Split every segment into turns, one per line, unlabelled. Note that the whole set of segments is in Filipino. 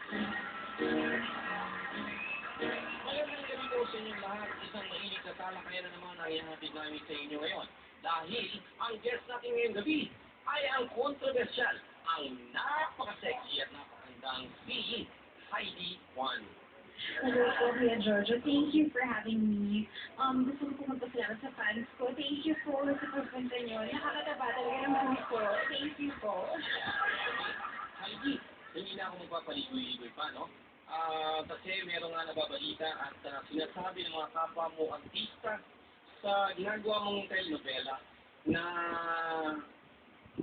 Magandang gabi po sa inyong lahat. Isang mainit na talakayan na naman ang ihatid namin sa inyo ngayon. Dahil ang guest natin ngayong gabi ay ang kontrobersyal, ang napaka-sexy at napakandang si Heidi Juan.
Hello po, Kuya Giorgio. Thank you for having me. Gusto ko po magpasalamat sa fans ko. Thank you po sa pagpunta nyo. Nakakataba talaga ng buhay ko. Thank you po.
Heidi, hindi na ako magpapaligoy-ligoy pa, no? Kasi meron nga nababalita at sinasabi ng mga kapwa mo artista sa ginagawa mong telenovela na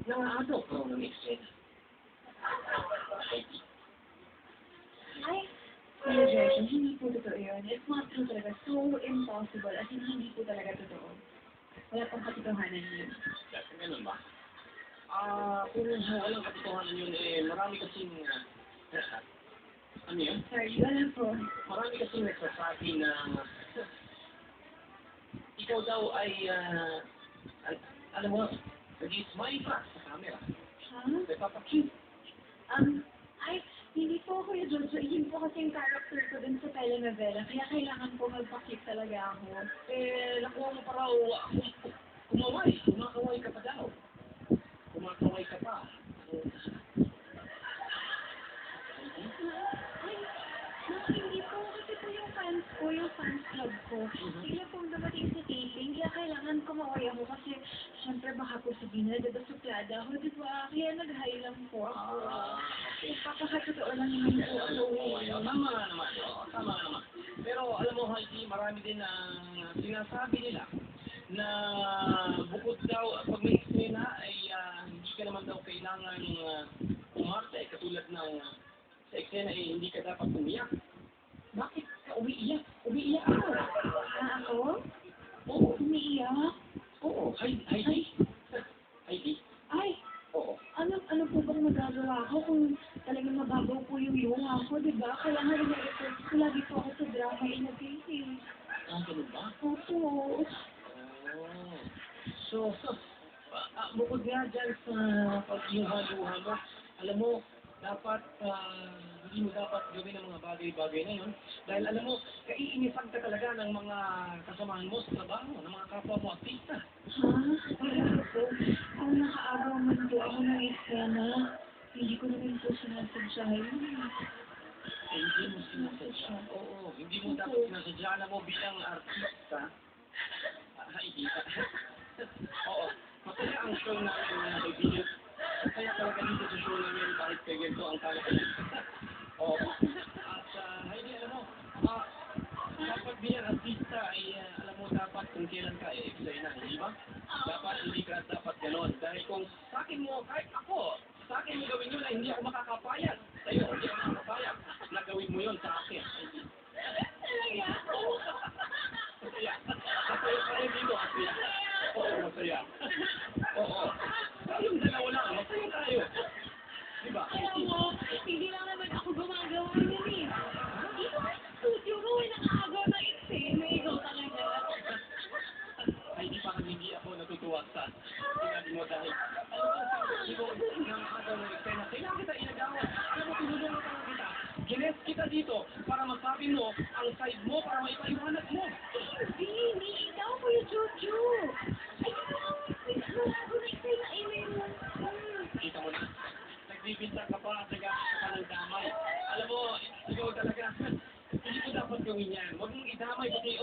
nangaagaw ka raw ng eksena. Heidi.
Ay, Kuya Giorgio, hindi po totoo yun. It's not true talaga. So impossible. As in, hindi po talaga totoo. Wala pong katotohanan yun.
Kasi ganun ba? Kung walang katotohanan yun, marami kasing, ano yun?
Sorry, wala po.
Marami kasing nagsasabi na ikaw daw ay, alam mo, nag-smile ka sa camera.
Ha?
Nagpapakute.
Ay, hindi po, Kuya Giorgio. Yun po kasi yung character ko dun sa telenovela. Kaya kailangan po magpakit talaga ako.
Nakuha mo pa raw, kumakaway ka pa daw. Kumakaway ka pa.
Ay, hindi po. Kasi po yung fans club ko. Bigla pong dumating sa taping, kaya kailangan kumaway ako kasi syempre baka po sabihin na suplada ako, di ba? Kaya nag-hi lang po ako. Papakatotoo lang naman po ako.
Tama nga naman. Tama nga naman. Pero alam mo, Heidi, marami din ang sinasabi nila na bukod daw, pag may eksena ay hindi ka naman daw kailangan umarte. Katulad ng sa eksena ay hindi ka dapat umiyak. Bakit ka umiiyak? Umiiyak ako.
Ako?
Oo.
Umiiyak?
Oo. Heidi? Heidi?
Ay,
Oo.
ano po bang magagawa ko kung talagang mababaw po yung luha ko, di ba? Kaya nga rin-report ko lagi po ako sa drama innovating.
Ganun ba?
Opo.
Oh. So, bukod nga dyan sa pagluha-luha mo, alam mo, dapat, hindi mo dapat gawin ang mga bagay-bagay na yun. Dahil alam mo, kaiinisan ka talaga ng mga kasamahan mo sa trabaho, ng mga kapwa mo artista.
Ha? Ano po? Kung nakaagaw man po ako ng eksena, hindi ko naman po sinasadya yun.
Hindi mo sinasadya. Oo, hindi mo dapat sinasadya. Alam mo, bilang artista, Heidi, oo, masaya ang show namin na kaibigan. Kaya talaga dito sa show namin kahit kay ganito ang talakayan. Oo. At Heidi, alam mo, dapat bilang artista ay alam mo dapat kung kailan ka i-explain na, hindi ba? Dapat hindi ka dapat ganon. Dahil kung sa akin mo, kahit ako, sa akin mo gawin yun na hindi ako makakapayag. Sa'yo, hindi ako makakapayag na gawin mo yun sa akin. Heidi.
Talaga?
Masaya. Masaya tayo dito kasi. Oo, masaya. Oo. Tayong dalawa lang, masaya tayo. Diba?
Alam mo, hindi lang naman ako gumagawa yun eh. Dito sa studio ko, nakakagaw ng eksena. Ikaw talaga.
Ay, di parang hindi ako natutuwa sa sinabi mo dahil alam mo, hindi ko nakakagaw ng eksena. Kailangan kita inagawan. Alam mo, tinulungan ka lang kita. Gines kita dito para masabi mo ang side mo para maipaliwanag mo.
Hindi. Ikaw, Kuya Jojo. Ay, wala ko na eksena. Ay, meron.
Kita mo na. Nagbibintang ka pa, nag-aasya ka ng damay. Alam mo, ikaw talaga, hindi ko dapat gawin yan. Huwag mong idamay pati